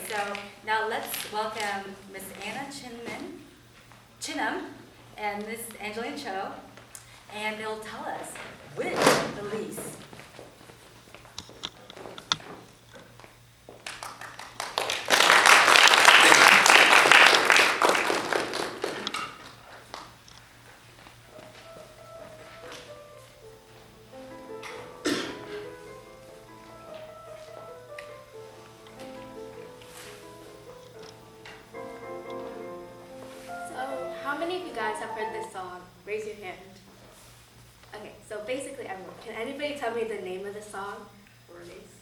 so now let's welcome Miss Anna Chinnam and Miss Angelin Cho, and they'll tell us which Elise. How many of you guys have heard this song? Raise your hand. Okay, so basically everyone. Can anybody tell me the name of the song? For Elise.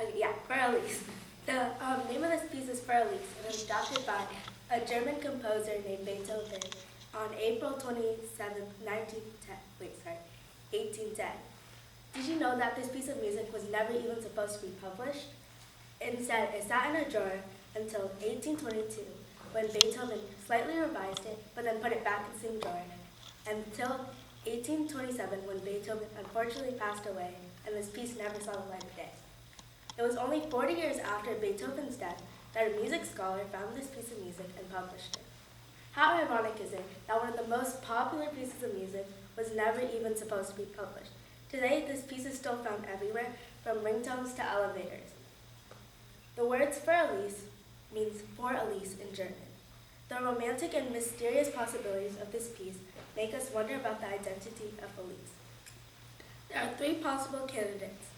Okay, yeah, For Elise. The name of this piece is For Elise, and it was adopted by a German composer named Beethoven on April 27th, 1810. Did you know that this piece of music was never even supposed to be published? Instead, it sat in a drawer until 1822, when Beethoven slightly revised it, but then put it back in the same drawer, until 1827, when Beethoven unfortunately passed away, and this piece never saw the light of day. It was only 40 years after Beethoven's death that a music scholar found this piece of music and published it. How ironic is it that one of the most popular pieces of music was never even supposed to be published? Today, this piece is still found everywhere, from ringtones to elevators. The words For Elise means For Elise in German. The romantic and mysterious possibilities of this piece make us wonder about the identity of Elise. There are three possible candidates: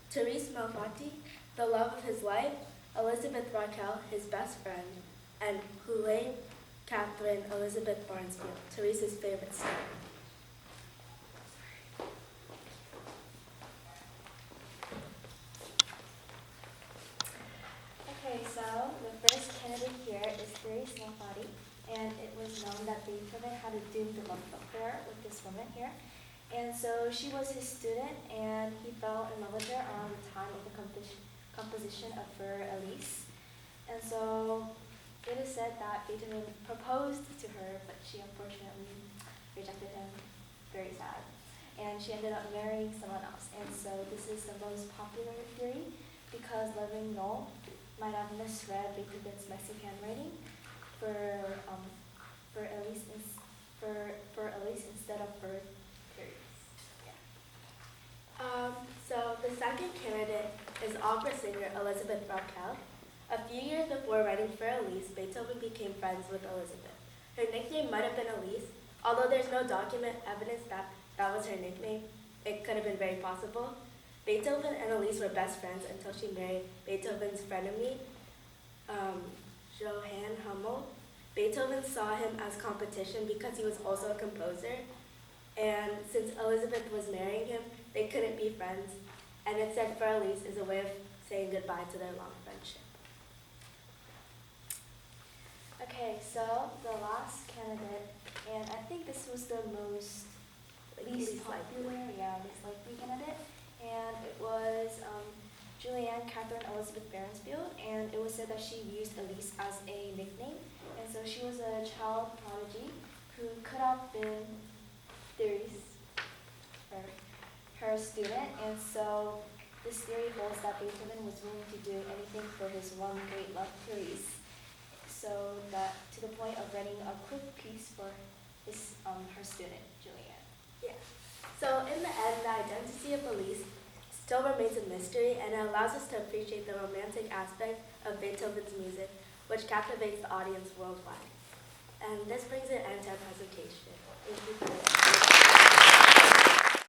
Therese Malfatti, the love of his life; Elizabeth Raquel, his best friend; and Houlet Catherine Elizabeth Barnesfield, Therese's favorite son. Okay, so the first candidate here is Therese Malfatti, and it was known that Beethoven had a doomed love affair with this woman here. And so she was his student, and he fell in love with her around the time of the composition of For Elise. And so it is said that Beethoven proposed to her, but she unfortunately rejected him. Very sad. And she ended up marrying someone else. And so this is the most popular theory, because Levinol might have misread Beethoven's messy handwriting for Elise instead of for Therese. Yeah. So the second candidate is opera singer Elizabeth Raquel. A few years before writing For Elise, Beethoven became friends with Elizabeth. Her nickname might have been Elise, although there's no document evidence that that was her nickname. It could have been very possible. Beethoven and Elise were best friends until she married Beethoven's frenemy, Johann Hummel. Beethoven saw him as competition because he was also a composer, and since Elizabeth was marrying him, they couldn't be friends, and it said For Elise is a way of saying goodbye to their long friendship. Okay, so the last candidate, and I think this was the least popular, least likely candidate, and it was Julianne Catherine Elizabeth Barnesfield, and it was said that she used Elise as a nickname, and so she was a child prodigy who could have been Therese, or her student, and so this theory holds that Beethoven was willing to do anything for his one great love, Therese, so that to the point of writing a quick piece for his her student, Julianne. Yeah. So in the end, the identity of Elise still remains a mystery, and it allows us to appreciate the romantic aspect of Beethoven's music, which captivates the audience worldwide. And this brings an end to our presentation.